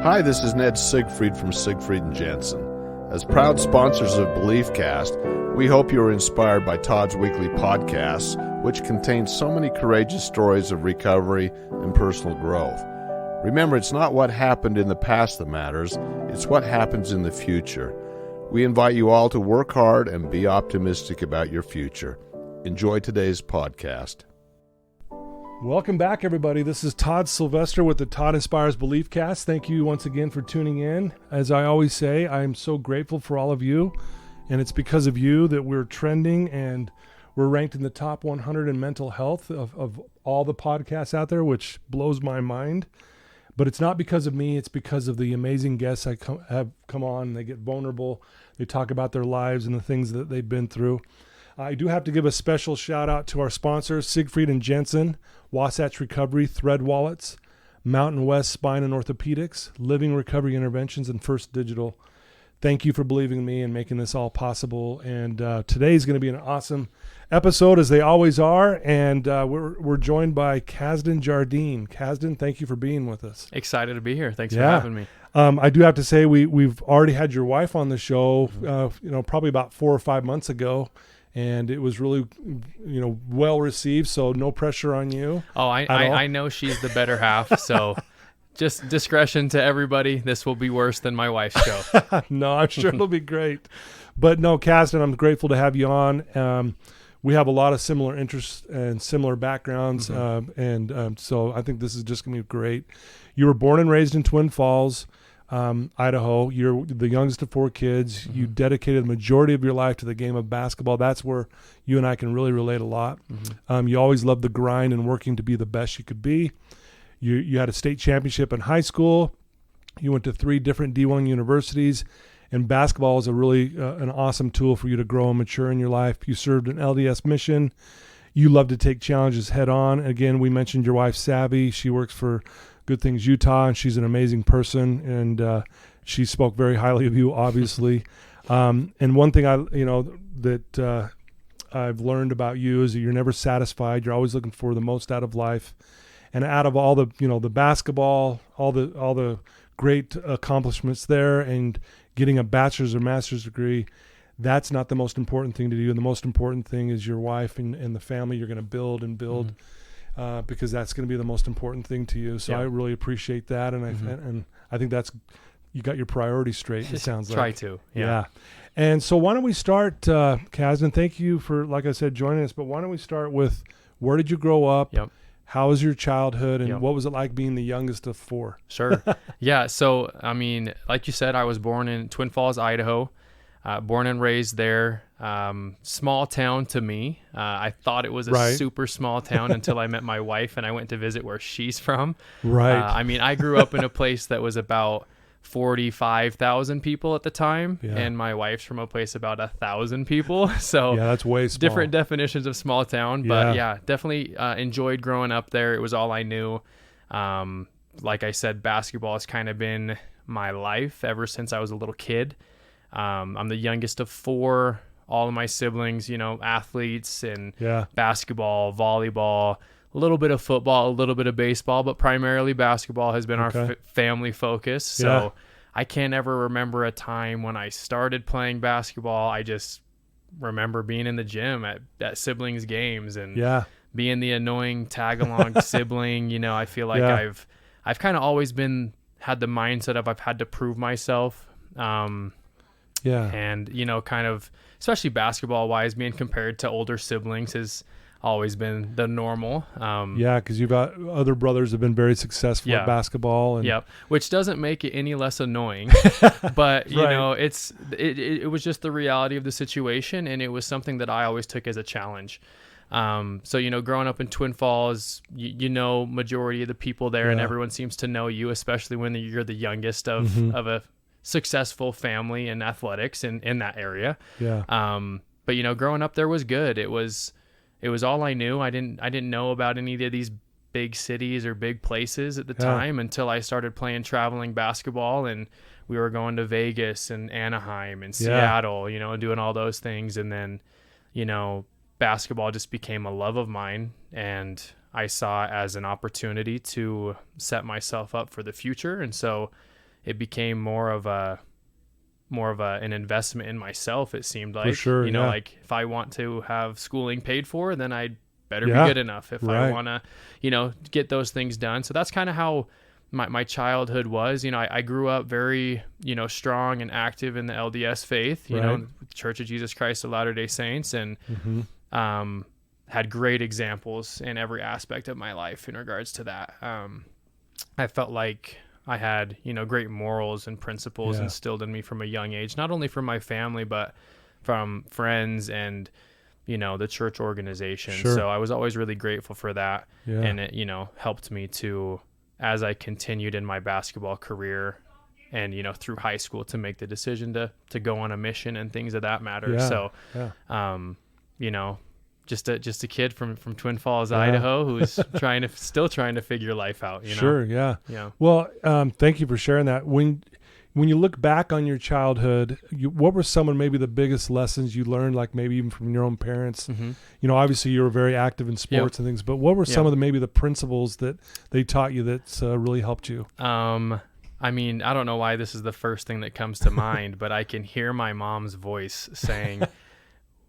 Hi, this is Ned Siegfried from Siegfried and Jensen. As proud sponsors of BeliefCast, we hope you are inspired by Todd's weekly podcasts, which contain so many courageous stories of recovery and personal growth. Remember, it's not what happened in the past that matters, it's what happens in the future. We invite you all to work hard and be optimistic about your future. Enjoy today's podcast. Welcome back, everybody. This is Todd Sylvester with the Todd Inspires BeliefCast. Thank you once again for tuning in. As I always say, I am so grateful for all of you, and it's because of you that we're trending and we're ranked in the top 100 in mental health of all the podcasts out there, which blows my mind. But it's not because of me. It's because of the amazing guests I have come on. They get vulnerable. They talk about their lives and the things that they've been through. I do have to give a special shout out to our sponsors, Siegfried and Jensen, Wasatch Recovery, Thread Wallets, Mountain West Spine and Orthopedics, Living Recovery Interventions, and First Digital. Thank you for believing in me and making this all possible. And today is going to be an awesome episode, as they always are. And we're joined by Casdon Jardine. Casdon, thank you for being with us. Excited to be here. Thanks for having me. I do have to say we've already had your wife on the show, probably about 4 or 5 months ago. And it was really, well received. So no pressure on you. Oh, I know she's the better half. So just discretion to everybody. This will be worse than my wife's show. No, I'm sure it'll be great. But no, Casdon, I'm grateful to have you on. We have a lot of similar interests and similar backgrounds. So I think this is just going to be great. You were born and raised in Twin Falls, Idaho. You're the youngest of 4 kids. You dedicated the majority of your life to the game of basketball. That's where you and I can really relate a lot. You always loved the grind and working to be the best you could be. You had a state championship in high school. You went to 3 different D1 universities, and basketball is a really an awesome tool for you to grow and mature in your life. You served an LDS mission. You love to take challenges head on. Again, we mentioned your wife, Savvy. She works for Good Things Utah, and she's an amazing person, and she spoke very highly of you, obviously. And one thing that I've learned about you is that you're never satisfied. You're always looking for the most out of life, and out of all the the basketball, all the great accomplishments there, and getting a bachelor's or master's degree, that's not the most important thing to do. And the most important thing is your wife and the family you're going to build and build. Because that's going to be the most important thing to you. So I really appreciate that. And I think that's, you got your priorities straight, it sounds like. Try to, yeah. And so why don't we start, Casdon, thank you for, like I said, joining us, but why don't we start with, where did you grow up? Yep. How was your childhood? And what was it like being the youngest of 4? Sure. Yeah. So, I mean, like you said, I was born in Twin Falls, Idaho, born and raised there. Small town to me. I thought it was a super small town until I met my wife and I went to visit where she's from. Right. I mean, I grew up in a place that was about 45,000 people at the time, and my wife's from a place about 1,000 people. So that's way small. Different definitions of small town, but definitely enjoyed growing up there. It was all I knew. Like I said, basketball has kind of been my life ever since I was a little kid. I'm the youngest of 4. All of my siblings, athletes and basketball, volleyball, a little bit of football, a little bit of baseball, but primarily basketball has been our family focus. So I can't ever remember a time when I started playing basketball. I just remember being in the gym at siblings games and being the annoying tag-along sibling. I feel like I've kind of always had the mindset of I've had to prove myself. And, kind of, especially basketball wise, being compared to older siblings has always been the normal. Because you've got other brothers have been very successful at basketball. And which doesn't make it any less annoying. But, it was just the reality of the situation, and it was something that I always took as a challenge. So, growing up in Twin Falls, majority of the people there and everyone seems to know you, especially when you're the youngest of a successful family in athletics in that area. But growing up there was good. It was all I knew. I didn't know about any of these big cities or big places at the time until I started playing traveling basketball, and we were going to Vegas and Anaheim and Seattle, doing all those things. And then, basketball just became a love of mine, and I saw it as an opportunity to set myself up for the future. And so it became more of an investment in myself. It seemed like, for sure, you know, yeah. like if I want to have schooling paid for, then I'd better Yeah. be good enough if Right. I want to, you know, get those things done. So that's kind of how my childhood was. You know, I grew up very, you know, strong and active in the LDS faith, you Right. know, Church of Jesus Christ of Latter-day Saints, and Mm-hmm. had great examples in every aspect of my life in regards to that. I felt like I had, you know, great morals and principles Yeah. instilled in me from a young age, not only from my family, but from friends and, you know, the church organization. Sure. So I was always really grateful for that. Yeah. And it, you know, helped me to, as I continued in my basketball career and, you know, through high school, to make the decision to go on a mission and things of that matter. Yeah. So, Yeah. you know, just a kid from Twin Falls, Yeah. Idaho, who's still trying to figure life out, you know? Sure. Yeah. Yeah. Well, thank you for sharing that. When you look back on your childhood, what were some of maybe the biggest lessons you learned, like maybe even from your own parents? Mm-hmm. You know, obviously you were very active in sports and things, but what were some of maybe the principles that they taught you that really helped you? I mean, I don't know why this is the first thing that comes to mind, but I can hear my mom's voice saying,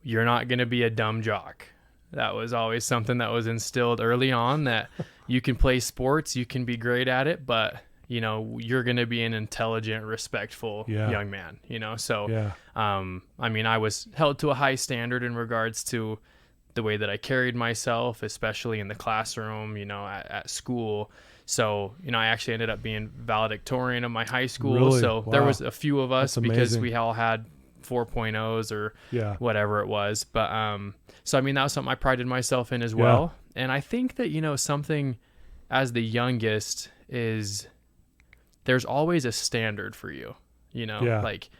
"You're not going to be a dumb jock." That was always something that was instilled early on, that you can play sports, you can be great at it, but, you know, you're going to be an intelligent, respectful young man, you know? So, I mean, I was held to a high standard in regards to the way that I carried myself, especially in the classroom, you know, at school. So, you know, I actually ended up being valedictorian of my high school. Really? So Wow. there was a few of us That's because amazing. we all had 4.0s or Yeah. whatever it was. But, so, I mean, that was something I prided myself in as well. And I think that, you know, something as the youngest is there's always a standard for you, you know, like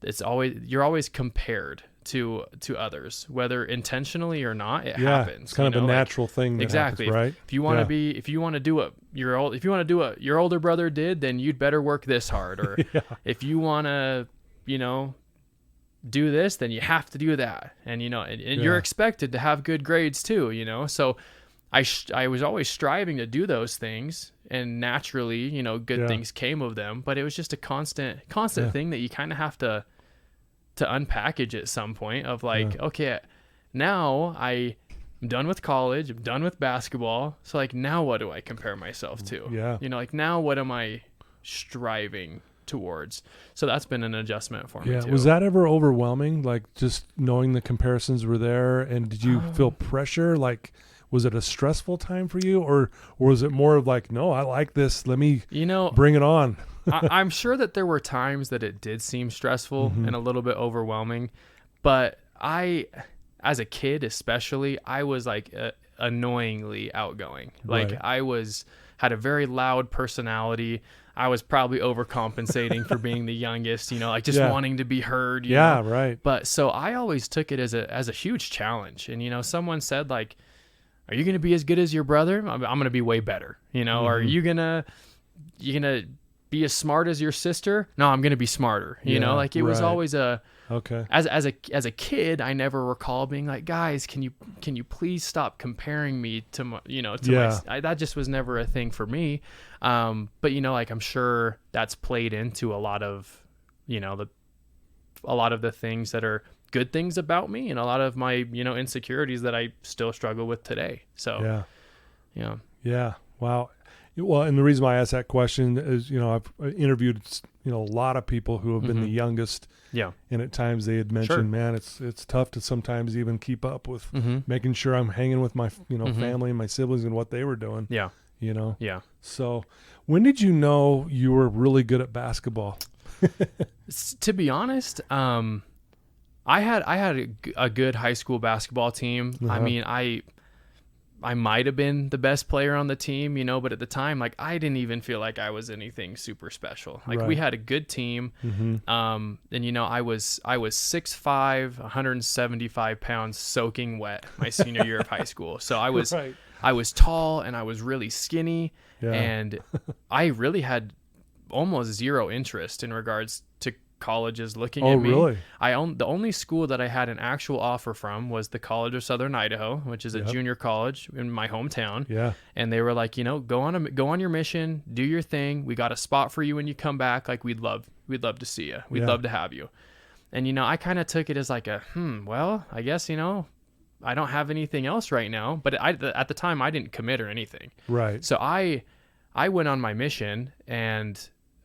you're always compared to others, whether intentionally or not. It happens. It's kind of a natural thing that exactly happens, right? If you want to if you want to do what your older brother did, then you'd better work this hard. Or if you want to, you know, do this, then you have to do that. And, you know, and you're expected to have good grades too, you know? So I was always striving to do those things, and naturally, you know, good things came of them, but it was just a constant thing that you kind of have to unpackage at some point of like, okay, now I'm done with college, I'm done with basketball. So like, now what do I compare myself to? Yeah. You know, like now what am I striving towards? So that's been an adjustment for me too. Was that ever overwhelming? Like just knowing the comparisons were there, and did you feel pressure? Like, was it a stressful time for you, or was it more of like, no, I like this, let me, you know, bring it on? I'm sure that there were times that it did seem stressful and a little bit overwhelming, but as a kid especially, I was like annoyingly outgoing. Like I had a very loud personality. I was probably overcompensating for being the youngest, you know, like just wanting to be heard. You know? Right. But so I always took it as a huge challenge. And, you know, someone said like, are you going to be as good as your brother? I'm going to be way better. You know, are you going to be as smart as your sister? No, I'm going to be smarter. You know, like it was always as a kid, I never recall being like, guys, can you please stop comparing me to my, you know, that just was never a thing for me. But you know, like I'm sure that's played into a lot of, you know, a lot of the things that are good things about me, and a lot of my, you know, insecurities that I still struggle with today. So, yeah. Wow. Well, and the reason why I asked that question is, you know, I've interviewed, you know, a lot of people who have been the youngest. Yeah. And at times they had mentioned, man, it's tough to sometimes even keep up with making sure I'm hanging with my, you know, family and my siblings and what they were doing. Yeah. You know? Yeah. So when did you know you were really good at basketball? To be honest, I had a good high school basketball team. I mean, I might have been the best player on the team, you know, but at the time, like I didn't even feel like I was anything super special. Like we had a good team. And you know, I was 6'5", 175 pounds soaking wet my senior year of high school. So I was tall and I was really skinny, and I really had almost zero interest in regards to colleges looking at me. Really? The only school that I had an actual offer from was the College of Southern Idaho, which is a junior college in my hometown. Yeah. And they were like, go on your mission, do your thing. We got a spot for you when you come back. Like, we'd love to see you. We'd love to have you. And, I kind of took it as like well, I guess, I don't have anything else right now. But at the time, I didn't commit or anything. Right. So I went on my mission, and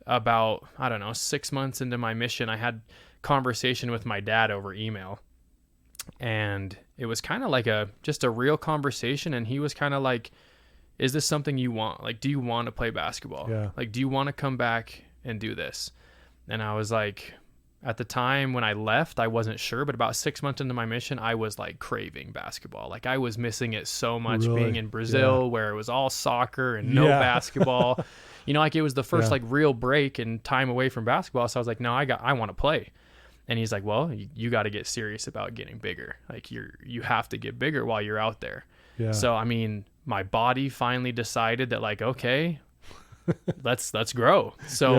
about, 6 months into my mission, I had conversation with my dad over email. And it was kind of like just a real conversation. And he was kind of like, is this something you want? Like, do you want to play basketball? Yeah. Like, do you want to come back and do this? And I was like, at the time when I left, I wasn't sure, but about 6 months into my mission, I was like craving basketball. Like, I was missing it so much being in Brazil where it was all soccer and no basketball. Like, it was the first like real break and time away from basketball. So I was like, no, I want to play. And he's like, well, you got to get serious about getting bigger. Like, you have to get bigger while you're out there. Yeah. So, my body finally decided that, like, okay, let's grow. So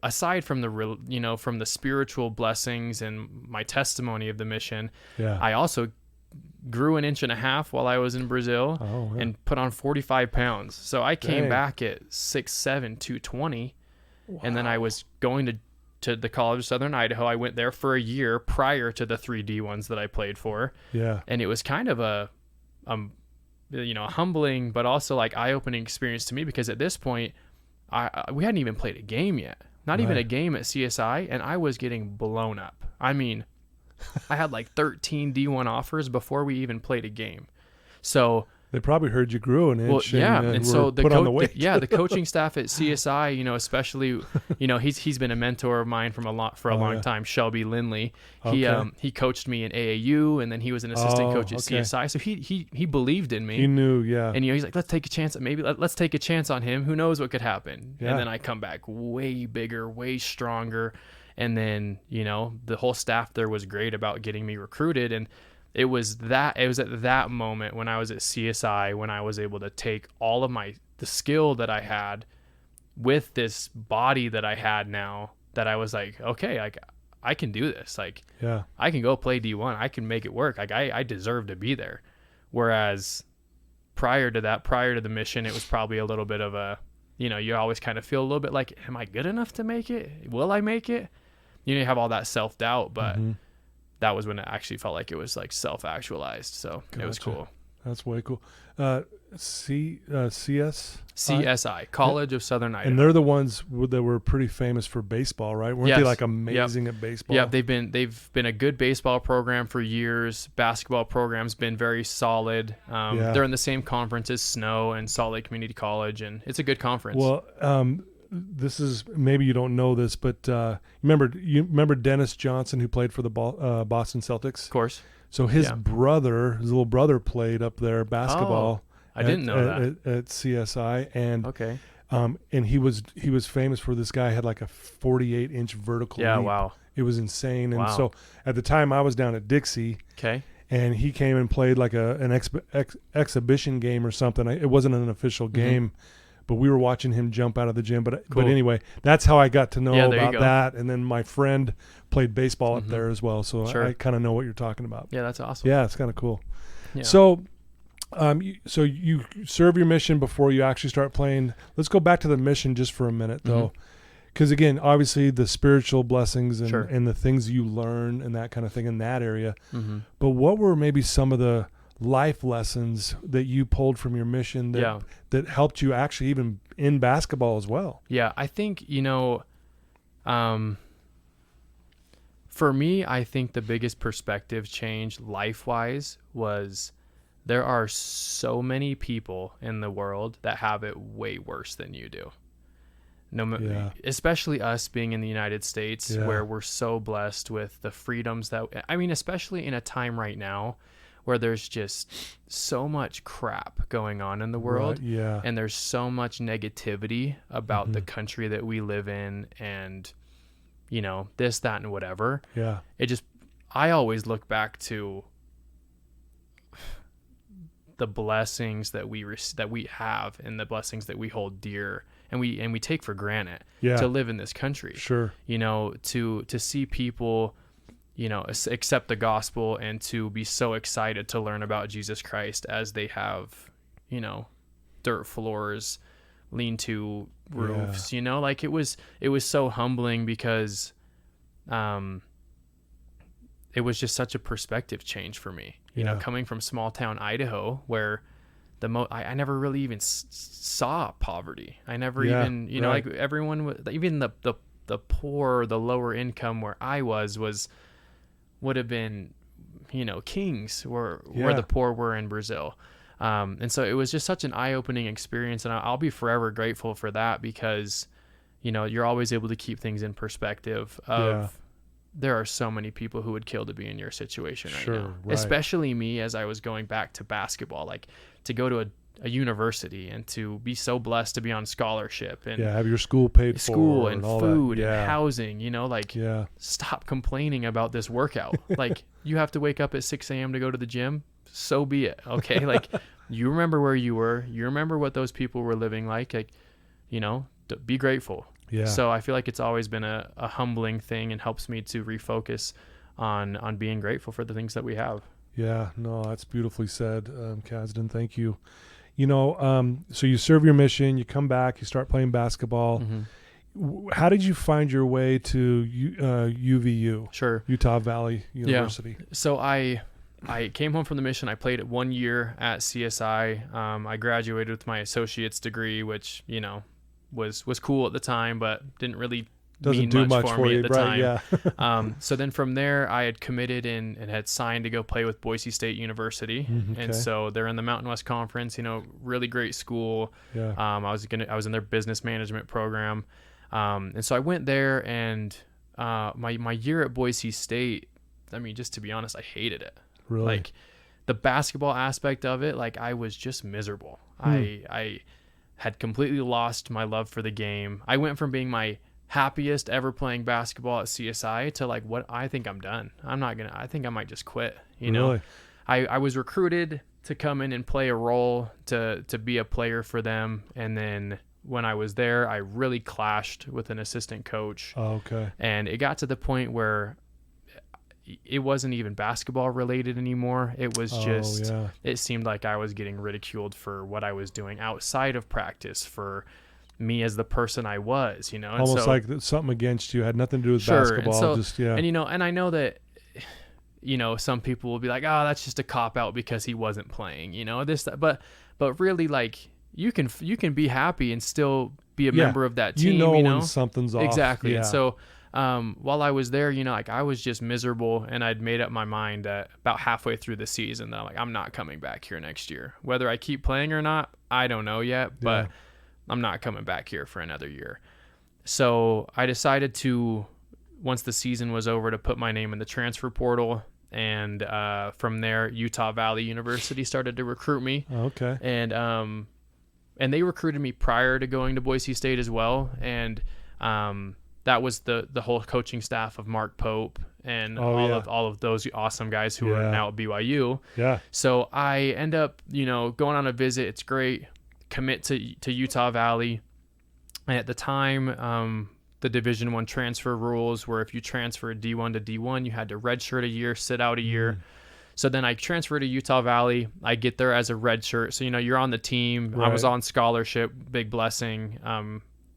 aside from the real, from the spiritual blessings and my testimony of the mission, I also grew 1.5 inches while I was in Brazil and put on 45 pounds. So I came back at 6'7", 220. Wow. And then I was going to the College of Southern Idaho. I went there for a year prior to the 3D ones that I played for. Yeah. And it was kind of a humbling, but also like eye-opening experience to me, because at this point, we hadn't even played a game yet. Not even a game at CSI, and I was getting blown up. I had like 13 D1 offers before we even played a game. So they probably heard you grew an inch. And so the coaching staff at CSI, especially, he's been a mentor of mine for a long time. Shelby Lindley, he coached me in AAU, and then he was an assistant coach at CSI. So he believed in me. He knew, And he's like, let's take a chance. Let's take a chance on him. Who knows what could happen? Yeah. And then I come back way bigger, way stronger, and then the whole staff there was great about getting me recruited. And it was at that moment when I was at CSI, when I was able to take all of the skill that I had with this body that I had now, that I was like, okay, I can do this. Like, I can go play D1. I can make it work. Like, I deserve to be there. Whereas prior to the mission, it was probably a little bit of a, you always kind of feel a little bit like, am I good enough to make it? Will I make it? You have all that self-doubt, but that was when it actually felt like it was like self-actualized. So It was cool. That's way cool. CSI, College of Southern Idaho. And they're the ones that were pretty famous for baseball, right? Weren't they like amazing at baseball? Yeah, they've been a good baseball program for years. Basketball program's been very solid. They're in the same conference as Snow and Salt Lake Community College, and it's a good conference. Well, this is, maybe you don't know this, but remember Dennis Johnson, who played for the Boston Celtics? Of course. So his little brother played up there basketball. I didn't know that at CSI, and he was famous for, this guy had like a 48-inch vertical leap. Wow. It was insane. And so at the time I was down at Dixie. Okay. And he came and played like an exhibition game or something. It wasn't an official game. But we were watching him jump out of the gym. But anyway, that's how I got to know about that. And then my friend played baseball up there as well. So I kind of know what you're talking about. Yeah, that's awesome. Yeah, it's kind of cool. Yeah. So you serve your mission before you actually start playing. Let's go back to the mission just for a minute, though. Because, again, obviously the spiritual blessings and the things you learn and that kind of thing in that area. But what were maybe some of the life lessons that you pulled from your mission that helped you actually even in basketball as well? Yeah, I think, for me, I think the biggest perspective change life-wise was there are so many people in the world that have it way worse than you do. Especially us being in the United States, where we're so blessed with the freedoms especially in a time right now where there's just so much crap going on in the world, and there's so much negativity about the country that we live in, and this, that, and whatever. I always look back to the blessings that we have and the blessings that we hold dear and we take for granted Yeah. to live in this country. Sure. You know, to see people, you know, accept the gospel and to be so excited to learn about Jesus Christ as they have, you know, dirt floors, lean-to roofs, you know, like it was so humbling because it was just such a perspective change for me, you know, coming from small town Idaho where I never really even saw poverty. I never even, you know, like everyone, even the poor, the lower income where I would have been, you know, kings where the poor were in Brazil. And so it was just such an eye-opening experience, and I'll be forever grateful for that because, you know, you're always able to keep things in perspective of there are so many people who would kill to be in your situation right now, especially me as I was going back to basketball, like to go to a university and to be so blessed to be on scholarship and have your school paid for and all food that. and housing, you know, like stop complaining about this workout. Like you have to wake up at 6 a.m. to go to the gym. So be it. Okay. Like you remember where you were, you remember what those people were living like, you know, be grateful. Yeah. So I feel like it's always been a humbling thing and helps me to refocus on being grateful for the things that we have. Yeah, no, that's beautifully said, Casdon. Thank you. You know, so you serve your mission, you come back, you start playing basketball. Mm-hmm. How did you find your way to UVU? Sure. Utah Valley University. Yeah. So I came home from the mission. I played it 1 year at CSI. I graduated with my associate's degree, which, you know, was cool at the time, but didn't really mean much for me at the time. Yeah. So then from there, I had committed and had signed to go play with Boise State University. Okay. And so they're in the Mountain West Conference, you know, really great school. Yeah. I was in their business management program. And so I went there, and my year at Boise State, I mean, just to be honest, I hated it. Really? Like the basketball aspect of it, like I was just miserable. I had completely lost my love for the game. I went from being my happiest ever playing basketball at CSI to like, what, I think I'm done. I think I might just quit. You know, I was recruited to come in and play a role to be a player for them. And then when I was there, I really clashed with an assistant coach. Oh, okay. And it got to the point where it wasn't even basketball related anymore. It was it seemed like I was getting ridiculed for what I was doing outside of practice, for me as the person I was, you know. And almost so, like something against you, had nothing to do with basketball. And so, and you know, and I know that, you know, some people will be like, oh, that's just a cop out because he wasn't playing, you know, but really, like, you can be happy and still be a member of that team, you know when something's off. Exactly. And so while I was there, you know, like I was just miserable, and I'd made up my mind that about halfway through the season that I'm like, I'm not coming back here next year. Whether I keep playing or not, I don't know yet, but I'm not coming back here for another year. So I decided to, once the season was over, to put my name in the transfer portal. And from there, Utah Valley University started to recruit me. Okay. And they recruited me prior to going to Boise State as well. And that was the whole coaching staff of Mark Pope and all of those awesome guys who are now at BYU. Yeah. So I end up, you know, going on a visit. It's great. Commit to Utah Valley. And at the time, the Division I transfer rules were if you transferred D1 to D1, you had to redshirt a year, sit out a year. So then I transferred to Utah Valley. I get there as a redshirt. So, you know, you're on the team. Right. I was on scholarship, big blessing.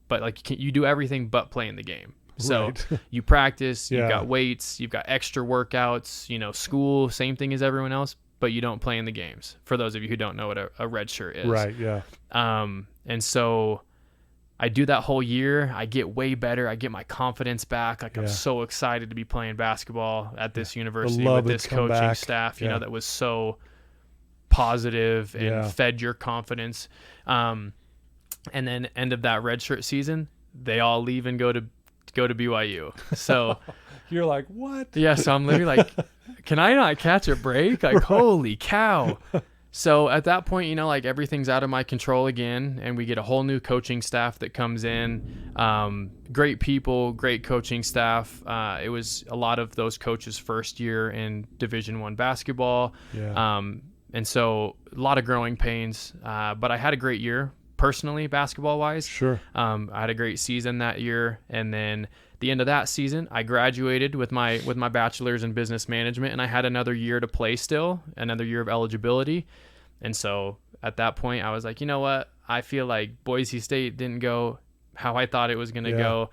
But like you do everything but play in the game. So you practice, you've got weights, you've got extra workouts, you know, school, same thing as everyone else, but you don't play in the games. For those of you who don't know what a red shirt is. Right. Yeah. And so I do that whole year. I get way better. I get my confidence back. Like I'm so excited to be playing basketball at this university with this coaching staff, you know, that was so positive and fed your confidence. And then end of that redshirt season, they all leave and go to BYU. So you're like, what? Yeah. So I'm literally like, can I not catch a break? Like, holy cow. So at that point, you know, like everything's out of my control again, and we get a whole new coaching staff that comes in. Great people, great coaching staff. It was a lot of those coaches' first year in Division I basketball. Yeah. And so a lot of growing pains, but I had a great year. personally, basketball wise. Sure. I had a great season that year, and then the end of that season, I graduated with my bachelor's in business management, and I had another year to play still, another year of eligibility. And so at that point, I was like, you know what? I feel like Boise State didn't go how I thought it was going to go.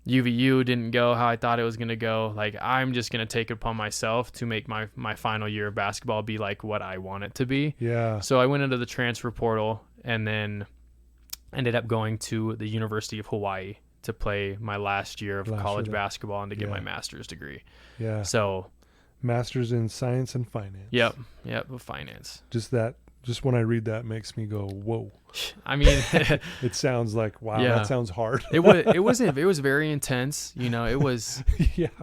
UVU didn't go how I thought it was going to go. Like, I'm just going to take it upon myself to make my final year of basketball be like what I want it to be. Yeah. So I went into the transfer portal and then ended up going to the University of Hawaii to play my last year of college basketball and to get my master's degree. Yeah. So master's in science and finance. Yep. Finance. Just when I read that makes me go, whoa. I mean, it sounds like, wow, that sounds hard. It was very intense. You know, it was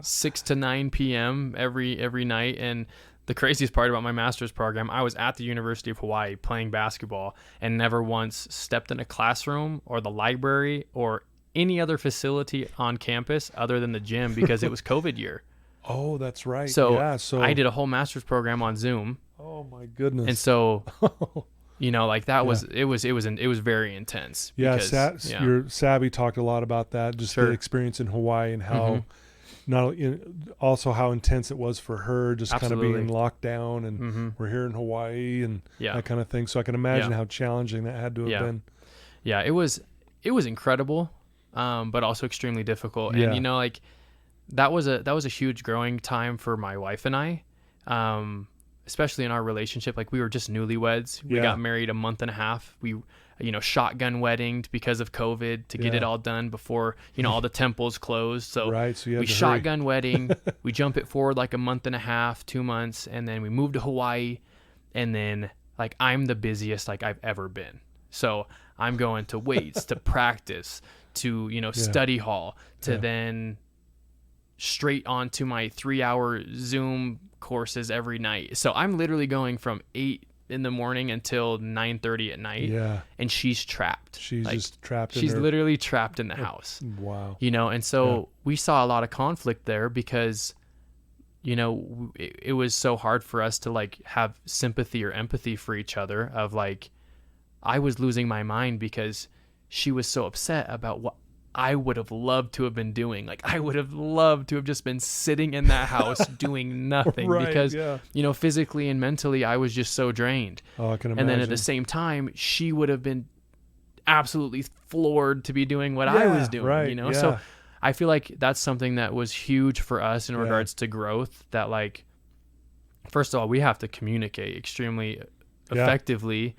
6 to 9 p.m. every night. And the craziest part about my master's program, I was at the University of Hawaii playing basketball and never once stepped in a classroom or the library or any other facility on campus other than the gym because it was COVID year. Oh, that's right. So I did a whole master's program on Zoom. Oh my goodness. And so, you know, like that was, it was very intense. Because, your Savvy talked a lot about that, just the experience in Hawaii and how also how intense it was for her, just kind of being locked down and we're here in Hawaii and that kind of thing. So I can imagine how challenging that had to have been. Yeah, it was incredible, but also extremely difficult. And you know, like that was a huge growing time for my wife and I, especially in our relationship. Like we were just newlyweds. We got married a month and a half. We, you know, shotgun weddinged because of COVID to get it all done before, you know, all the temples closed. So, we shotgun wedding, we jump it forward like a month and a half, 2 months. And then we moved to Hawaii. And then like, I'm the busiest like I've ever been. So I'm going to weights, to practice, to, you know, study hall, to then straight onto my 3-hour Zoom courses every night. So I'm literally going from 8 in the morning until 9:30 at night. Yeah. And she's trapped. She's like, just trapped. She's literally trapped in the house. Wow. You know, and so we saw a lot of conflict there because, you know, it was so hard for us to like have sympathy or empathy for each other. Of like, I was losing my mind because she was so upset about what I would have loved to have been doing. Like I would have loved to have just been sitting in that house doing nothing because, you know, physically and mentally, I was just so drained. Oh, I can imagine. And then at the same time, she would have been absolutely floored to be doing what I was doing, you know? So I feel like that's something that was huge for us in regards to growth, that like, first of all, we have to communicate extremely effectively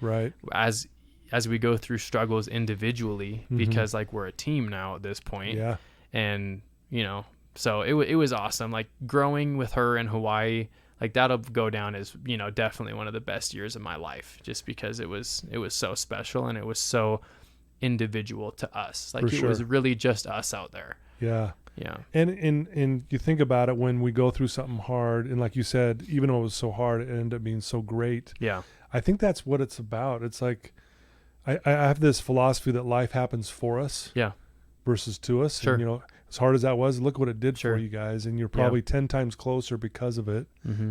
as we go through struggles individually, because like we're a team now at this point. Yeah. And, you know, so it was awesome. Like growing with her in Hawaii, like that'll go down as, you know, definitely one of the best years of my life, just because it was so special and it was so individual to us. Like it was really just us out there. Yeah. Yeah. And you think about it, when we go through something hard, and like you said, even though it was so hard, it ended up being so great. Yeah. I think that's what it's about. It's like, I have this philosophy that life happens for us versus to us. Sure. And, you know, as hard as that was, look what it did for you guys. And you're probably 10 times closer because of it.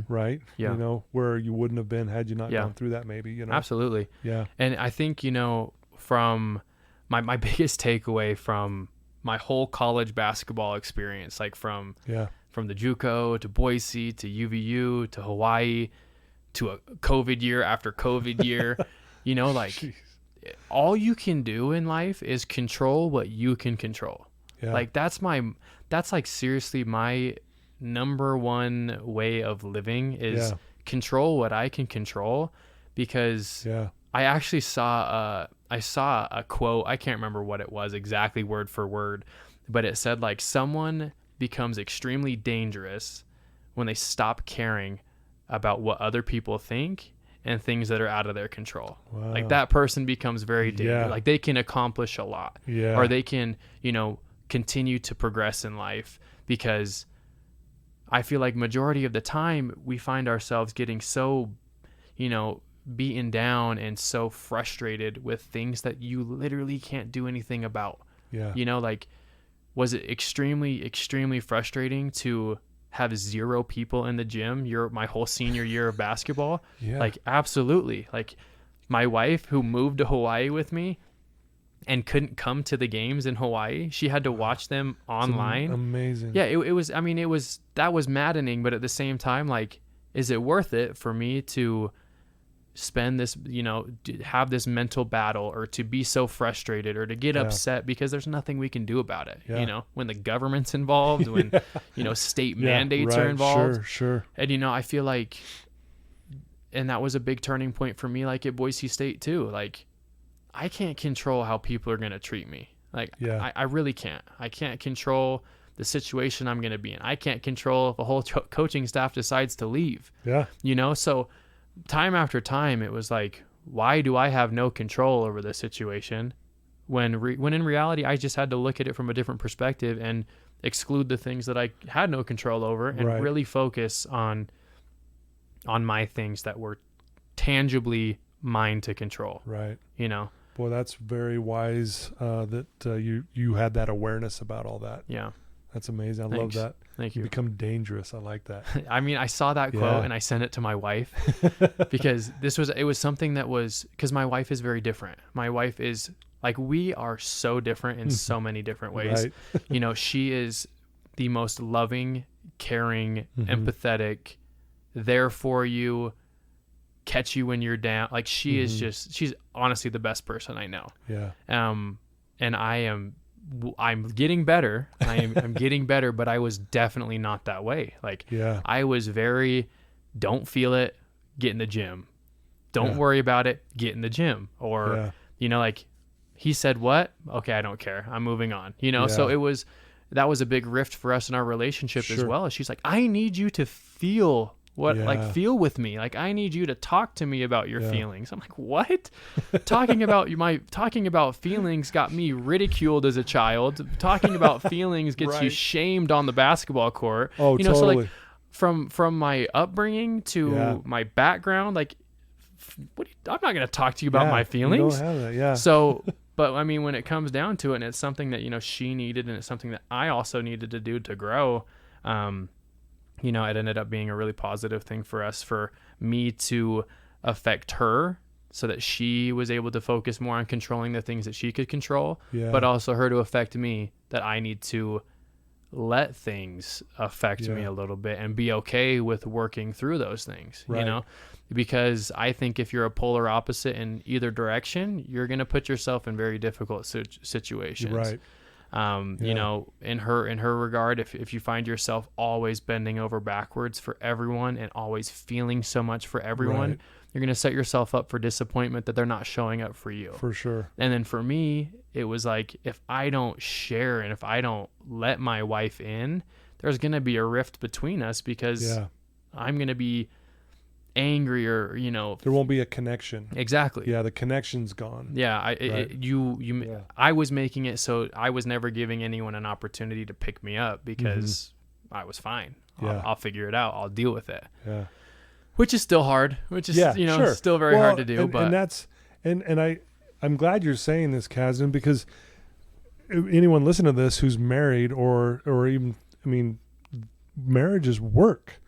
Right. Yeah. You know, where you wouldn't have been had you not gone through that, maybe, you know. Absolutely. Yeah. And I think, you know, from my biggest takeaway from my whole college basketball experience, like from the JUCO to Boise to UVU to Hawaii to a COVID year after COVID year, you know, like Jeez. All you can do in life is control what you can control. Yeah. Like that's like seriously my number one way of living is control what I can control, because I actually saw a quote. I can't remember what it was exactly word for word, but it said like someone becomes extremely dangerous when they stop caring about what other people think and things that are out of their control. Wow. Like that person becomes very dangerous. Like they can accomplish a lot, or they can, you know, continue to progress in life, because I feel like majority of the time we find ourselves getting so, you know, beaten down and so frustrated with things that you literally can't do anything about. Yeah. You know, like, was it extremely, extremely frustrating to have 0 people in the gym my whole senior year of basketball? Like, absolutely. Like my wife, who moved to Hawaii with me, and couldn't come to the games in Hawaii. She had to watch them online. Amazing. Yeah, it was, I mean, that was maddening, but at the same time, like, is it worth it for me to spend this, have this mental battle, or to be so frustrated, or to get upset because there's nothing we can do about it, when the government's involved, when, state mandates are involved. Sure. And, I feel like, and that was a big turning point for me, like at Boise State too. Like, I can't control how people are going to treat me. Like, I really can't. I can't control the situation I'm going to be in. I can't control if a whole coaching staff decides to leave. Yeah. So time after time, it was like, why do I have no control over this situation? When in reality, I just had to look at it from a different perspective and exclude the things that I had no control over, and really focus on my things that were tangibly mine to control. Right. Boy, that's very wise that you had that awareness about all that. Yeah. That's amazing. I love that. Thank you. You become dangerous. I like that. I mean, I saw that quote and I sent it to my wife because it was something that was, because my wife is very different. My wife is like, we are so different in so many different ways. Right. She is the most loving, caring, empathetic, there for you, catch you when you're down. Like, she is she's honestly the best person I know. Yeah. And I'm getting better. I'm getting better, but I was definitely not that way. Like, I was very, don't feel it, get in the gym. Don't worry about it, get in the gym. Or, like, he said what? Okay, I don't care. I'm moving on. So that was a big rift for us in our relationship as well. She's like, I need you to feel feel with me. Like, I need you to talk to me about your feelings. I'm like, what? Talking about feelings got me ridiculed as a child. Talking about feelings gets you shamed on the basketball court. Oh, totally. So like, from my upbringing to my background, like, I'm not going to talk to you about my feelings. You don't have that. Yeah. So, but I mean, when it comes down to it, and it's something that, she needed, and it's something that I also needed to do to grow, it ended up being a really positive thing for us, for me to affect her so that she was able to focus more on controlling the things that she could control, but also her to affect me, that I need to let things affect me a little bit and be okay with working through those things, because I think if you're a polar opposite in either direction, you're going to put yourself in very difficult situations. Right. In her regard, if you find yourself always bending over backwards for everyone and always feeling so much for everyone, you're going to set yourself up for disappointment that they're not showing up for you. For sure. And then for me, it was like, if I don't share and if I don't let my wife in, there's going to be a rift between us, because I'm going to be angry, or there won't be a connection. Exactly. Yeah, the connection's gone. I was making it so I was never giving anyone an opportunity to pick me up, because I was fine. I'll figure it out. I'll deal with it. Yeah. Which is still hard. Which is still very hard to do. And that's I'm glad you're saying this, Casdon, because anyone listening to this who's married or even, marriage is work.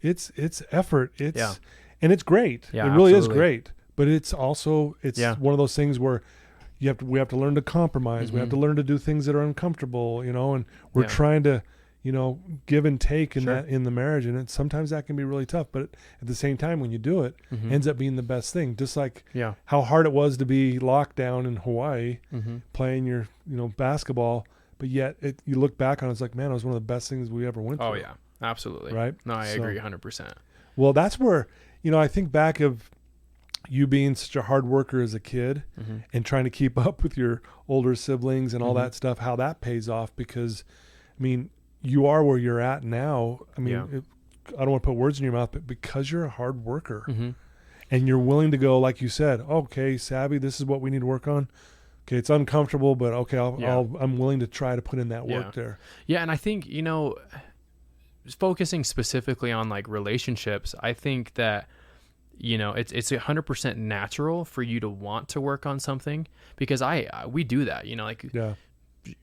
It's effort. And it's great. It really is great. But it's also one of those things where we have to learn to compromise. We have to learn to do things that are uncomfortable, and we're trying to, give and take in the marriage, and sometimes that can be really tough. But at the same time, when you do it, ends up being the best thing. Just like how hard it was to be locked down in Hawaii, playing your basketball, but yet you look back on it, it's like, man, it was one of the best things we ever went through. Oh yeah. Absolutely. Right. No, I agree 100%. Well, that's where, I think back of you being such a hard worker as a kid and trying to keep up with your older siblings and all that stuff, how that pays off, because you are where you're at now. I don't want to put words in your mouth, but because you're a hard worker and you're willing to go, like you said, okay, Savvy, this is what we need to work on. Okay, it's uncomfortable, but okay, I'm willing to try to put in that work there. Yeah. And I think, focusing specifically on like relationships, I think that, it's 100% natural for you to want to work on something, because we do that,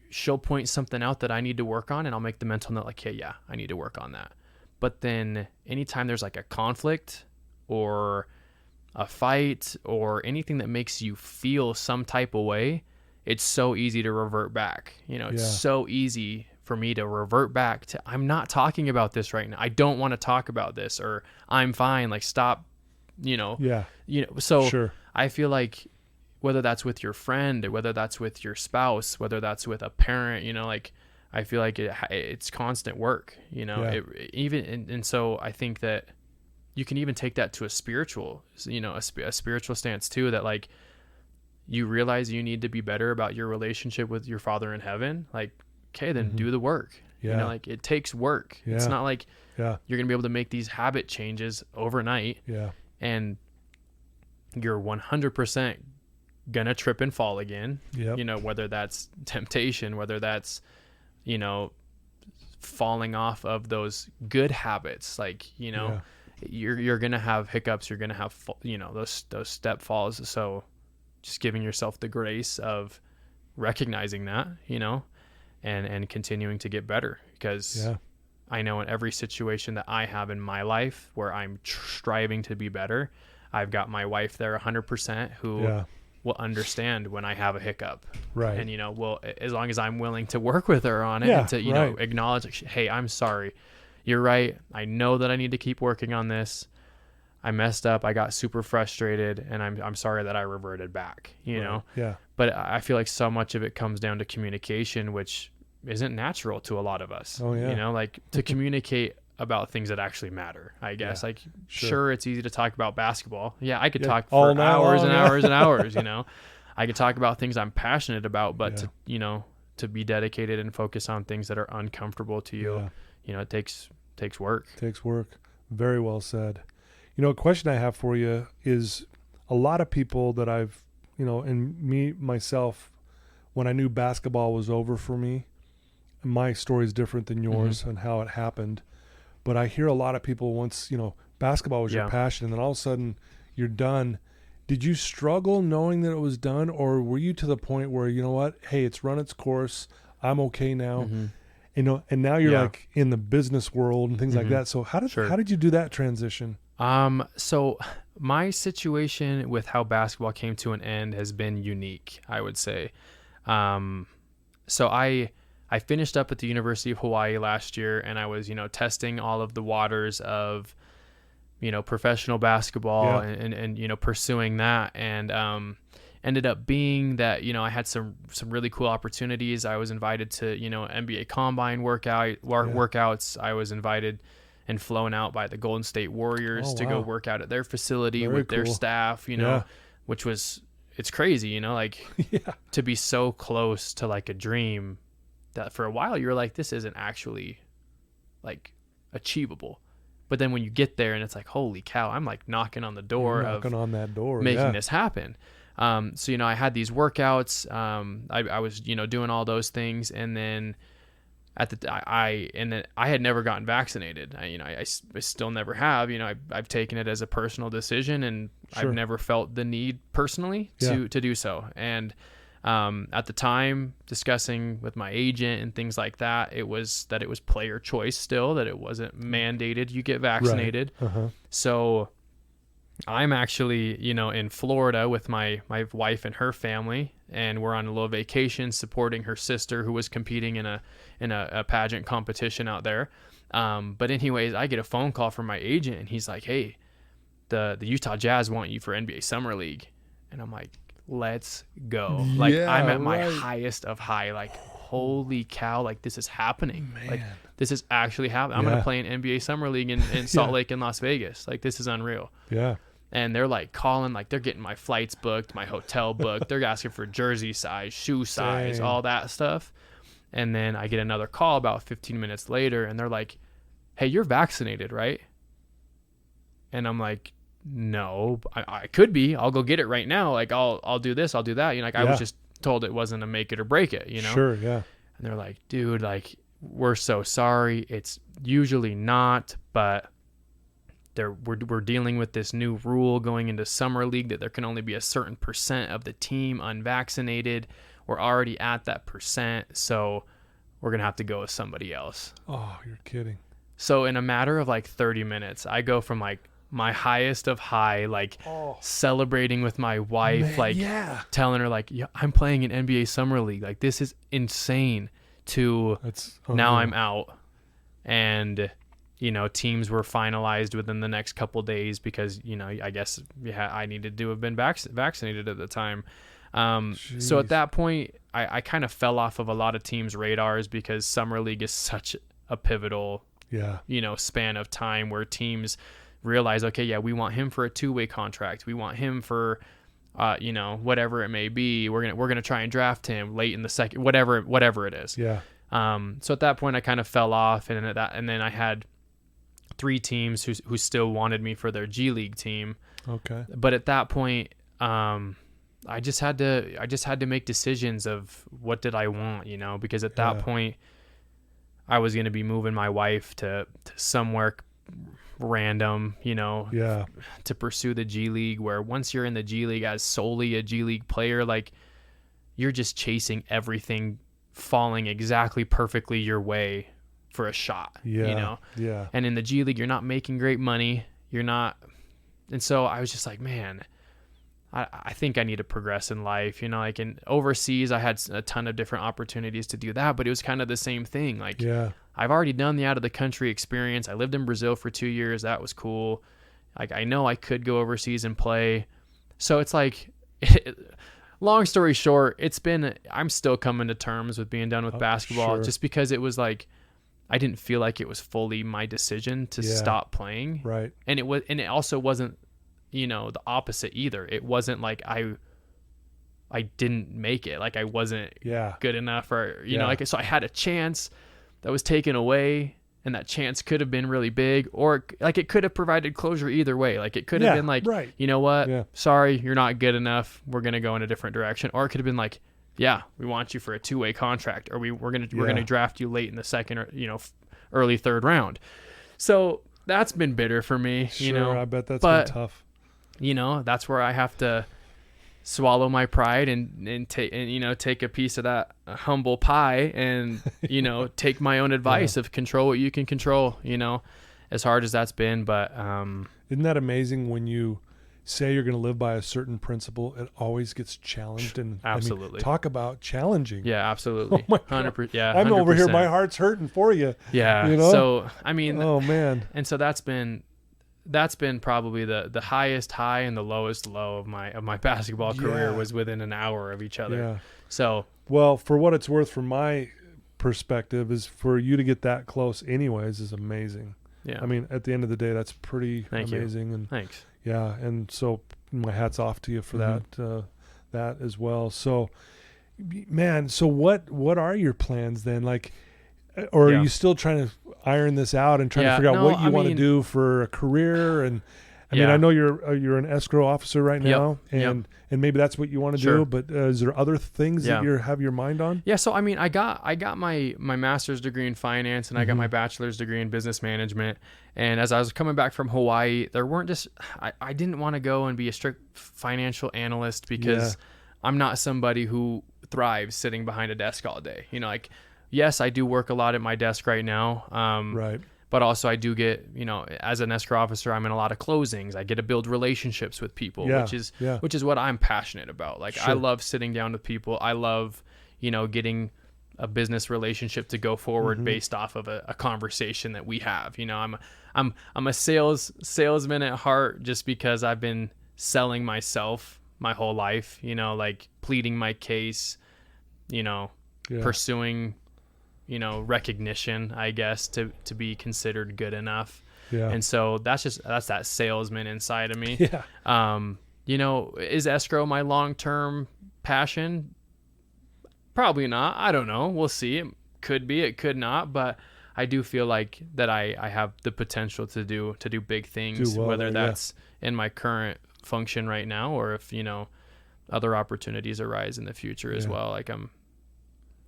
she'll point something out that I need to work on, and I'll make the mental note like, hey, I need to work on that. But then anytime there's like a conflict or a fight or anything that makes you feel some type of way, it's so easy to revert back. It's so easy for me to revert back to, I'm not talking about this right now. I don't want to talk about this, or I'm fine. Like, stop, so Sure. I feel like whether that's with your friend, or whether that's with your spouse, whether that's with a parent, like, I feel like it's constant work, and so I think that you can even take that to a spiritual, a spiritual stance too, that like, you realize you need to be better about your relationship with your Father in heaven. Like, okay, then do the work. Like, it takes work. It's not like you're going to be able to make these habit changes overnight. And you're 100% going to trip and fall again. Whether that's temptation, whether that's, falling off of those good habits. Like, you're going to have hiccups. You're going to have, those step falls. So just giving yourself the grace of recognizing that, and continuing to get better, because I know in every situation that I have in my life where I'm striving to be better, I've got my wife there 100% who will understand when I have a hiccup. Right. And, will, as long as I'm willing to work with her on it and to, know, acknowledge, like, hey, I'm sorry. You're right. I know that I need to keep working on this. I messed up. I got super frustrated, and I'm sorry that I reverted back, know? Yeah. But I feel like so much of it comes down to communication, which isn't natural to a lot of us. Oh, yeah. Like, to communicate about things that actually matter, I guess. Like, sure, it's easy to talk about basketball. Yeah, I could talk for hours and hours and hours, I could talk about things I'm passionate about, but to, to be dedicated and focus on things that are uncomfortable to you, it takes work. Takes work. Very well said. A question I have for you is, a lot of people that I've, and me, myself, when I knew basketball was over for me, my story is different than yours and how it happened. But I hear a lot of people, once, basketball was your passion, and then all of a sudden you're done. Did you struggle knowing that it was done, or were you to the point where, you know what, hey, it's run its course, I'm okay now, and now you're like in the business world and things like that. So how did you do that transition? So my situation with how basketball came to an end has been unique, I would say. So I finished up at the University of Hawaii last year, and I was, testing all of the waters of, professional basketball and pursuing that. And, ended up being that, I had some really cool opportunities. I was invited to, NBA Combine workouts. I was invited and flown out by the Golden State Warriors to go work out at their facility with their staff, which was, it's crazy, like to be so close to like a dream that for a while you're like, this isn't actually like achievable. But then when you get there and it's like, holy cow, I'm like knocking on that door, making this happen. So, I had these workouts, I was, doing all those things. And then I had never gotten vaccinated. I still never have, I've taken it as a personal decision, and I've never felt the need personally to do so. And, at the time, discussing with my agent and things like that, it was player choice still, that it wasn't mandated you get vaccinated. Right. So I'm actually, in Florida with my wife and her family, and we're on a little vacation supporting her sister who was competing in a pageant competition out there. But anyways, I get a phone call from my agent, and he's like, hey, the Utah Jazz want you for NBA Summer League. And I'm like, let's go. Like, I'm at my highest of high, like, holy cow, like, this is happening. Man. Like, this is actually happening. I'm going to play an NBA Summer League in Salt Lake and Las Vegas. Like, this is unreal. Yeah. And they're like calling, like, they're getting my flights booked, my hotel booked. They're asking for jersey size, shoe size, all that stuff. And then I get another call about 15 minutes later, and they're like, hey, you're vaccinated, right? And I'm like, no, I could be. I'll go get it right now. Like, I'll do this, I'll do that. I was just told it wasn't a make it or break it, Sure, yeah. And they're like, dude, like, we're so sorry. It's usually not, but we're dealing with this new rule going into Summer League that there can only be a certain percent of the team unvaccinated. We're already at that percent, so we're going to have to go with somebody else. Oh, you're kidding. So in a matter of like 30 minutes, I go from like my highest of high, like celebrating with my wife, telling her like, yeah, I'm playing in NBA Summer League. Like, this is insane. To now I'm out. And, teams were finalized within the next couple days because, I guess I needed to have been vaccinated at the time. So at that point, I kind of fell off of a lot of teams' radars because Summer League is such a pivotal, span of time where teams realize, okay, yeah, we want him for a 2-way contract. We want him for, whatever it may be. We're gonna try and draft him late in the second, whatever it is. Yeah. So at that point, I kind of fell off, and then I had 3 teams who still wanted me for their G League team. Okay. But at that point, I just had to make decisions of what did I want, because at that point, I was going to be moving my wife to somewhere random, to pursue the G League, where once you're in the G League as solely a G League player, like, you're just chasing everything falling exactly perfectly your way for a shot, Yeah. And in the G League, you're not making great money. And so I was just like, man, I think I need to progress in life, like in overseas, I had a ton of different opportunities to do that, but it was kind of the same thing. Like, I've already done the out of the country experience. I lived in Brazil for 2 years. That was cool. Like, I know I could go overseas and play. So it's like, long story short, I'm still coming to terms with being done with basketball, just because it was like, I didn't feel like it was fully my decision to stop playing. Right. And it also wasn't, the opposite either. It wasn't like I didn't make it. Like, I wasn't good enough, or, so I had a chance that was taken away, and that chance could have been really big, or like it could have provided closure either way. Like, it could have been like, you know what? Yeah. Sorry, you're not good enough. We're going to go in a different direction. Or it could have been like, yeah, we want you for a 2-way contract, or we're going to draft you late in the second or, early third round. So that's been bitter for me, I bet that's been tough. That's where I have to swallow my pride and take a piece of that humble pie and, take my own advice of control what you can control, as hard as that's been. But isn't that amazing when you say you're going to live by a certain principle, it always gets challenged? And absolutely. Talk about challenging. Yeah, absolutely. Oh my 100%. Yeah. I'm 100%. over here. My heart's hurting for you. Yeah. So, oh man. And so that's been probably the highest high and the lowest low of my basketball career was within an hour of each other. Yeah. So, well, for what it's worth, from my perspective, is for you to get that close anyways is amazing. Yeah. I mean, at the end of the day, that's pretty amazing. And thanks. Yeah. And so my hat's off to you for that as well. So, man, so what are your plans then? Like, or are you still trying to iron this out and trying to figure out what you want to do for a career? And I mean, I know you're an escrow officer right now, and maybe that's what you want to do. But is there other things that you have your mind on? Yeah. So I mean, I got my master's degree in finance, and I got my bachelor's degree in business management. And as I was coming back from Hawaii, I didn't want to go and be a strict financial analyst because I'm not somebody who thrives sitting behind a desk all day. Like, yes, I do work a lot at my desk right now. Right. But also I do get, as an escrow officer, I'm in a lot of closings. I get to build relationships with people, which is what I'm passionate about. Like, I love sitting down with people. I love, getting a business relationship to go forward based off of a conversation that we have. I'm a salesman at heart, just because I've been selling myself my whole life, like pleading my case, pursuing, recognition, I guess, to be considered good enough. Yeah. And so that's that salesman inside of me. Yeah. Is escrow my long-term passion? Probably not. I don't know. We'll see. It could be, it could not, but I do feel like that I have the potential to do big things, whether that's in my current function right now, or if, other opportunities arise in the future as well. Like,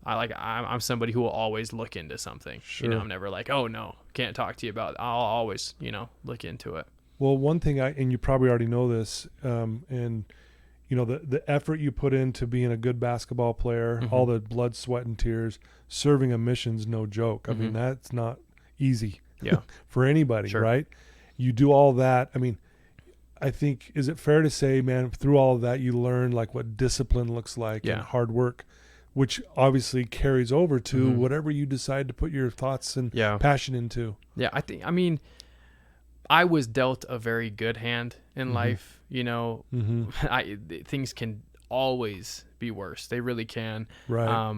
I'm somebody who will always look into something. Sure. I'm never like, oh no, can't talk to you about it. I'll always, look into it. Well, one thing and you probably already know this, and the effort you put into being a good basketball player, all the blood, sweat, and tears, serving a mission's no joke. I mean, that's not easy for anybody, right? you do all that. I mean, I think, is it fair to say, man, through all of that, you learn like what discipline looks like and hard work, which obviously carries over to whatever you decide to put your thoughts and passion into. Yeah. I mean, I was dealt a very good hand in life, you know, things can always be worse. They really can. Right.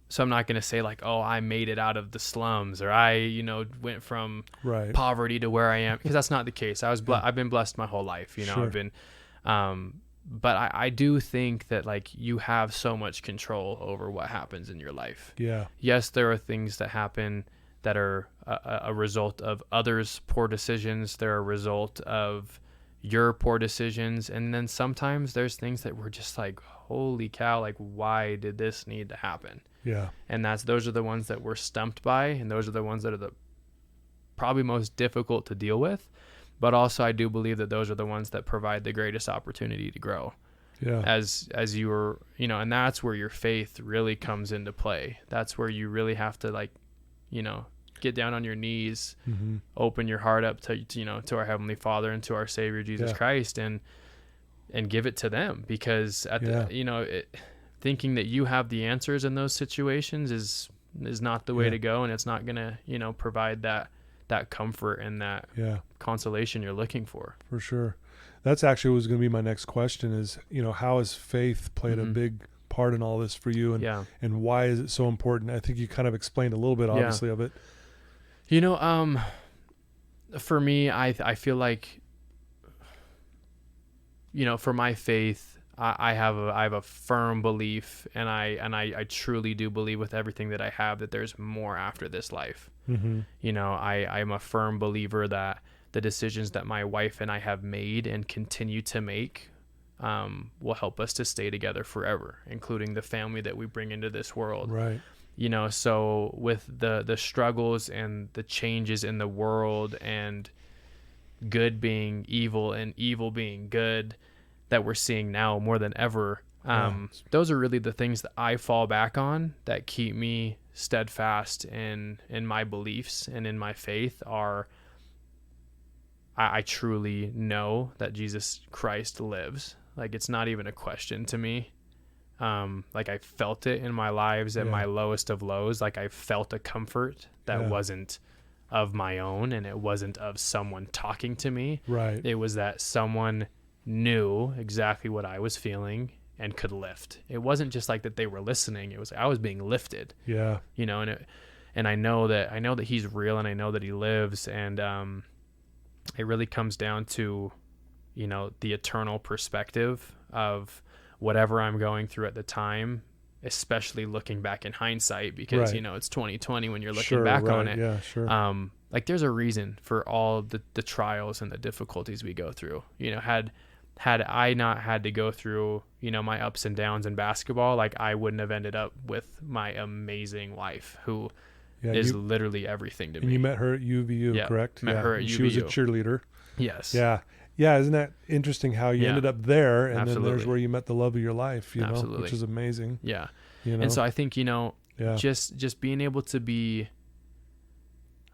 So I'm not going to say like, oh, I made it out of the slums, or I, you know, went from poverty to where I am, because that's not the case. I've been blessed my whole life, you know. I've been, but I do think that like you have so much control over what happens in your life. Yeah. Yes, there are things that happen that are a result of others' poor decisions. They're a result of your poor decisions. And then sometimes there's things that we're just like, holy cow, like why did this need to happen? Yeah. And those are the ones that we're stumped by, and those are the ones that are the probably most difficult to deal with. But also I do believe that those are the ones that provide the greatest opportunity to grow. Yeah. As you were, you know, and that's where your faith really comes into play. That's where you really have to, like, you know, get down on your knees, open your heart up to, you know, to our Heavenly Father and to our Savior Jesus Christ, and give it to them, because at the, you know, thinking that you have the answers in those situations is not the way to go, and it's not gonna, you know, provide that comfort and that consolation you're looking for. For sure. That's actually was going to be my next question is, you know, how has faith played a big part in all this for you, and why is it so important? I think you kind of explained a little bit, obviously, of it. You know, for me, I feel like, you know, for my faith, I have a firm belief, and I truly do believe with everything that I have that there's more after this life. You know, I'm a firm believer that the decisions that my wife and I have made and continue to make will help us to stay together forever, including the family that we bring into this world. Right. You know, so with the struggles and the changes in the world, and good being evil and evil being good that we're seeing now more than ever, those are really the things that I fall back on that keep me steadfast in my beliefs and in my faith. I truly know that Jesus Christ lives. Like, it's not even a question to me. Like, I felt it in my lives at my lowest of lows. Like, I felt a comfort that wasn't of my own, and it wasn't of someone talking to me. Right. It was that someone knew exactly what I was feeling and could lift. It wasn't just like that they were listening. It was, I was being lifted. Yeah. You know, and I know that he's real, and I know that he lives. And, it really comes down to, you know, the eternal perspective of whatever I'm going through at the time, especially looking back in hindsight, because, you know, it's 2020 when you're looking back on it. Yeah, sure. Like, there's a reason for all the trials and the difficulties we go through. You know, had I not had to go through, you know, my ups and downs in basketball, like, I wouldn't have ended up with my amazing wife, who is literally everything to me. And you met her at UVU, correct? Met her at UVU. She was a cheerleader. Yes. Yeah. Yeah. Isn't that interesting how you ended up there, and Absolutely. then there's where you met the love of your life, you know, Absolutely. which is amazing. Yeah. You know? And so I think, you know, just being able to be,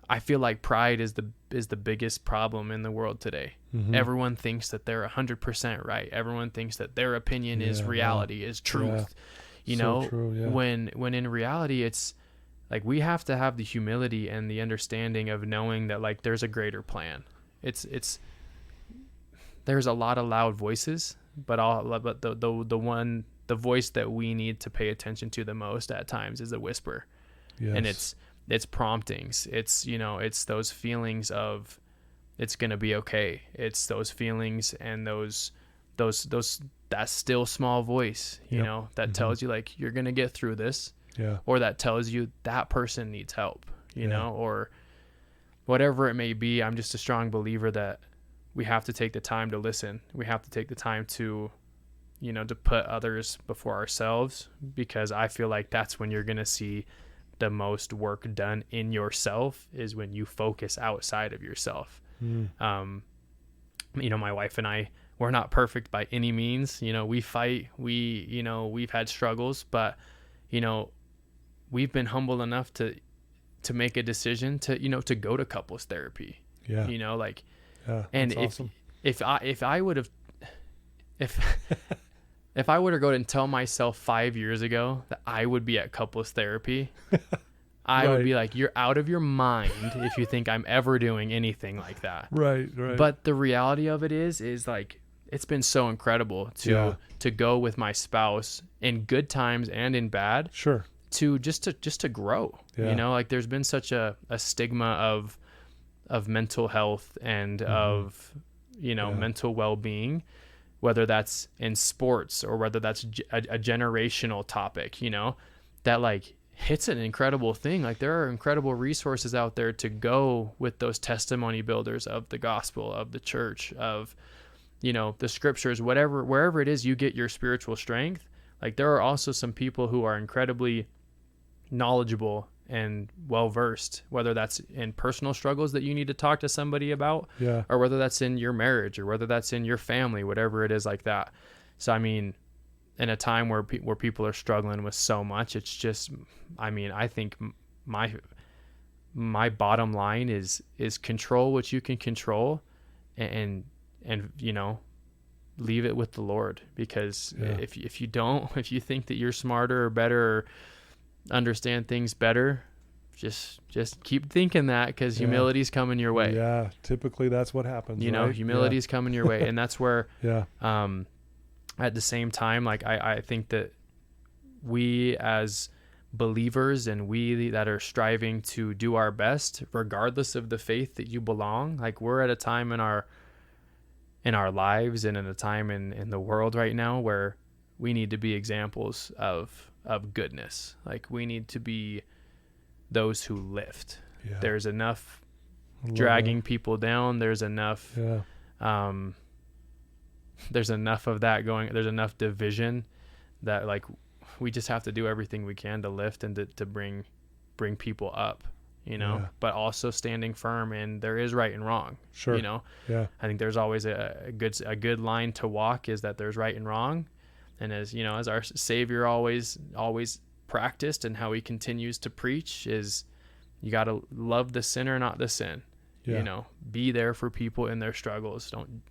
I feel like pride is the biggest problem in the world today. Everyone thinks that they're 100% right. Everyone thinks that their opinion is reality, is truth. You know, true, when in reality, it's like, we have to have the humility and the understanding of knowing that, like, there's a greater plan. There's a lot of loud voices, but the voice that we need to pay attention to the most at times is a whisper. Yes. And it's promptings. It's, you know, it's those feelings of, it's going to be okay. It's those feelings and that still small voice, you know, that tells you, like, you're going to get through this. Yeah. Or that tells you that person needs help, you know, or whatever it may be. I'm just a strong believer that we have to take the time to listen. We have to take the time to, you know, to put others before ourselves, because I feel like that's when you're going to see the most work done in yourself, is when you focus outside of yourself. You know, my wife and I, we're not perfect by any means. You know, we fight, you know, we've had struggles, but, you know, we've been humble enough to make a decision to, you know, to go to couples therapy. Yeah. You know, like, Yeah. And That's awesome. if I would have if I were to go and tell myself 5 years ago that I would be at couples therapy, I would be like, you're out of your mind if you think I'm ever doing anything like that. Right. But the reality of it is like, it's been so incredible to go with my spouse in good times and in bad. Sure. To just to grow. Yeah. You know, like there's been such a stigma of mental health and of, you know, mental well-being, whether that's in sports or whether that's a generational topic, you know, that like it's an incredible thing. Like there are incredible resources out there to go with those testimony builders of the gospel, of the church, of, you know, the scriptures, wherever it is you get your spiritual strength. Like there are also some people who are incredibly knowledgeable and well-versed, whether that's in personal struggles that you need to talk to somebody about, or whether that's in your marriage or whether that's in your family, whatever it is like that. So, I mean, in a time where people are struggling with so much, it's just, I mean, I think my bottom line is control what you can control and, you know, leave it with the Lord, because if you think that you're smarter or better or understand things better, just keep thinking that, because humility's coming your way. Yeah, typically that's what happens. You know, humility's coming your way, and that's where at the same time, like I think that we as believers and we that are striving to do our best, regardless of the faith that you belong, like we're at a time in our lives and in a time in the world right now where we need to be examples of goodness. Like we need to be those who lift. There's enough dragging people down. There's enough there's enough of that going. There's enough division that like we just have to do everything we can to lift and to bring people up, you know, but also standing firm in there is right and wrong. Sure. You know, I think there's always a good line to walk, is that there's right and wrong. And as you know, as our Savior always practiced and how he continues to preach, is you got to love the sinner, not the sin. You know, be there for people in their struggles. Don't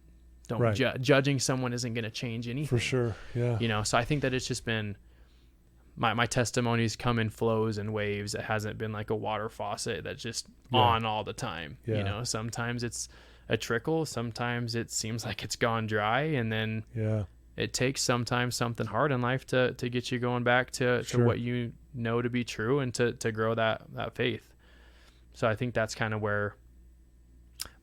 judging someone isn't going to change anything. For sure. Yeah. You know, so I think that it's just been my testimonies come in flows and waves. It hasn't been like a water faucet that's just on all the time. You know, sometimes it's a trickle. Sometimes it seems like it's gone dry, and then it takes sometimes something hard in life to get you going back to what you know to be true and to grow that faith. So I think that's kind of where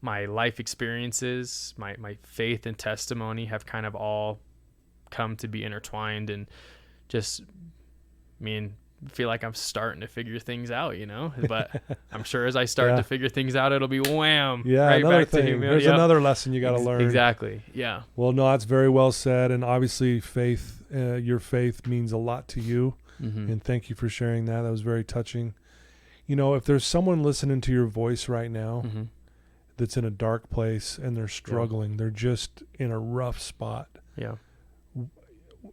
my life experiences, my faith and testimony have kind of all come to be intertwined, and just, I mean, feel like I'm starting to figure things out, you know, but I'm sure as I start to figure things out, it'll be wham. Right back to humility. There's another lesson you got to learn. Exactly. Yeah. Well, no, that's very well said. And obviously faith, your faith means a lot to you. And thank you for sharing that. That was very touching. You know, if there's someone listening to your voice right now that's in a dark place and they're struggling, they're just in a rough spot. Yeah.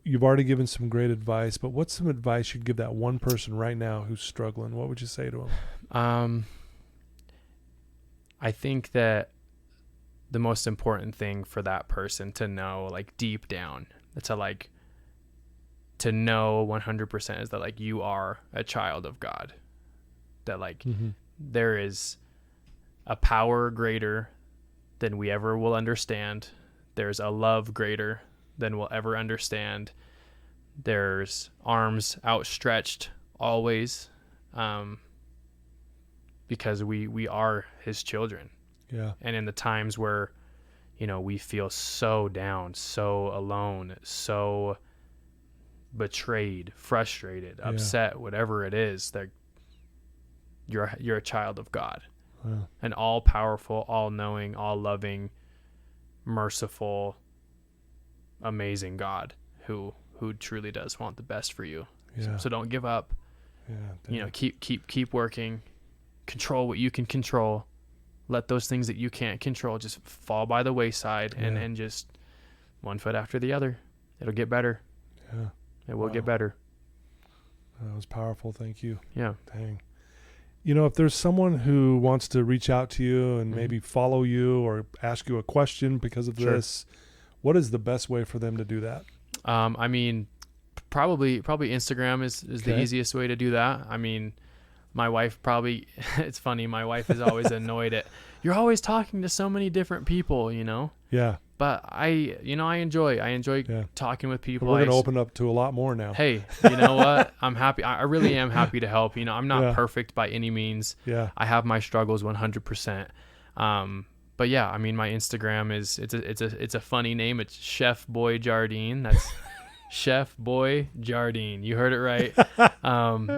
You've already given some great advice, but what's some advice you'd give that one person right now who's struggling? What would you say to them? I think that the most important thing for that person to know, like deep down, to know 100% is that like you are a child of God, that like there is a power greater than we ever will understand. There's a love greater than we'll ever understand. There's arms outstretched always, because we are his children. Yeah. And in the times where, you know, we feel so down, so alone, so betrayed, frustrated, upset, whatever it is, that you're a child of God. Wow. An all-powerful, all-knowing, all-loving, merciful, amazing God who truly does want the best for you. So don't give up. You know, keep working. Control what you can control. Let those things that you can't control just fall by the wayside, and just one foot after the other. It'll get better. It will get better. That was powerful. Thank you. Yeah. Dang. if there's someone who wants to reach out to you and maybe follow you or ask you a question because of this, what is the best way for them to do that? I mean, probably Instagram is the easiest way to do that. I mean, my wife probably, it's funny, my wife is always annoyed at, you're always talking to so many different people, Yeah. But I enjoy talking with people. We're going to open up to a lot more now. Hey, you know what? I'm happy. I really am happy to help. I'm not perfect by any means. Yeah. I have my struggles 100%. But yeah, I mean, my Instagram it's a funny name. It's Chef Boy Jardine. That's Chef Boy Jardine. You heard it right.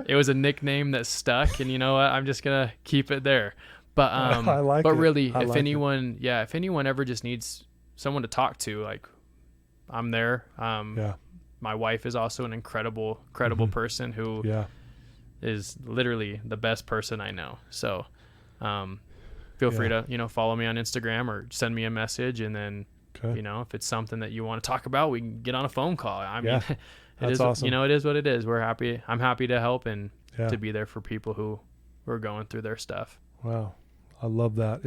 It was a nickname that stuck, and you know what? I'm just gonna keep it there. But I like but it. really, if anyone ever just needs someone to talk to, like, I'm there. My wife is also an incredible person who is literally the best person I know. So feel free to follow me on Instagram or send me a message, and then if it's something that you want to talk about, we can get on a phone call. I mean, it is awesome. It is what it is. I'm happy to help and to be there for people who are going through their stuff. Wow, I love that.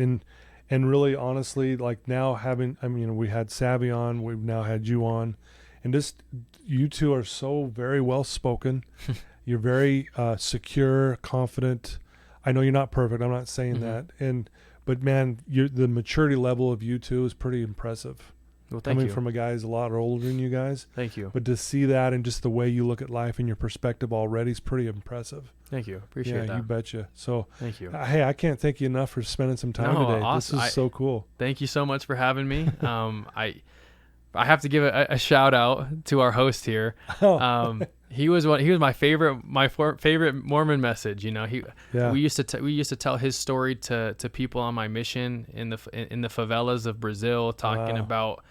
And really, honestly, like now we had Savvy on, we've now had you on, and just you two are so very well spoken. You're very secure, confident. I know you're not perfect. I'm not saying that. But man, the maturity level of you two is pretty impressive. Well, thank you. From a guy who's a lot older than you guys. Thank you. But to see that and just the way you look at life and your perspective already is pretty impressive. Thank you. Appreciate that. Yeah, you betcha. So thank you. Hey, I can't thank you enough for spending some time today. Awesome. This is so cool. Thank you so much for having me. I have to give a shout out to our host here. He was my favorite Mormon message. We used to tell his story to people on my mission in the favelas of Brazil, talking about,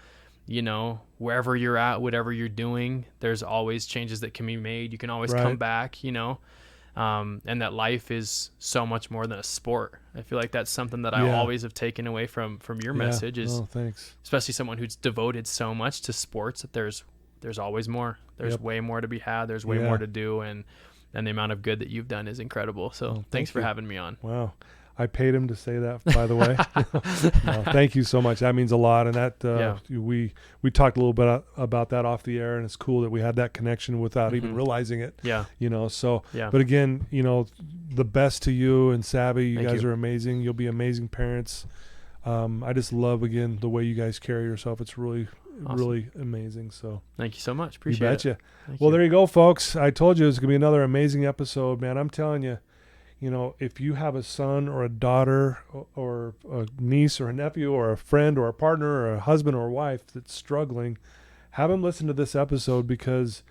wherever you're at, whatever you're doing, there's always changes that can be made. You can always come back, and that life is so much more than a sport. I feel like that's something that I always have taken away from your message is, thanks. Especially someone who's devoted so much to sports, that there's always more. There's way more to be had. There's way more to do. And the amount of good that you've done is incredible. So thanks for having me on. Wow. I paid him to say that, by the way. Thank you so much. That means a lot. And that we talked a little bit about that off the air, and it's cool that we had that connection without even realizing it. Yeah. But again, the best to you and Savvy. You guys are amazing. You'll be amazing parents. I just love, again, the way you guys carry yourself. It's really, really amazing. So thank you so much. Appreciate it. Well, there you go, folks. I told you it was going to be another amazing episode, man. I'm telling you, if you have a son or a daughter or a niece or a nephew or a friend or a partner or a husband or a wife that's struggling, have them listen to this episode, because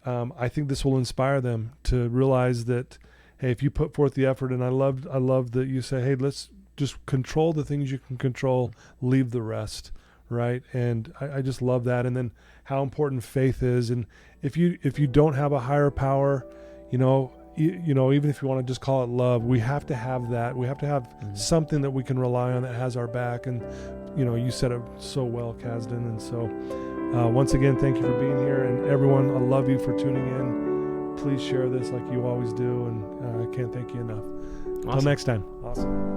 I think this will inspire them to realize that, hey, if you put forth the effort, and I love that you say, hey, let's just control the things you can control, leave the rest, right? And I just love that. And then how important faith is. And if you don't have a higher power, even if you want to just call it love, we have to have that. We have to have something that we can rely on that has our back. And, you said it so well, Casdon. And so once again, thank you for being here. And everyone, I love you for tuning in. Please share this like you always do. And I can't thank you enough. Until next time. Awesome.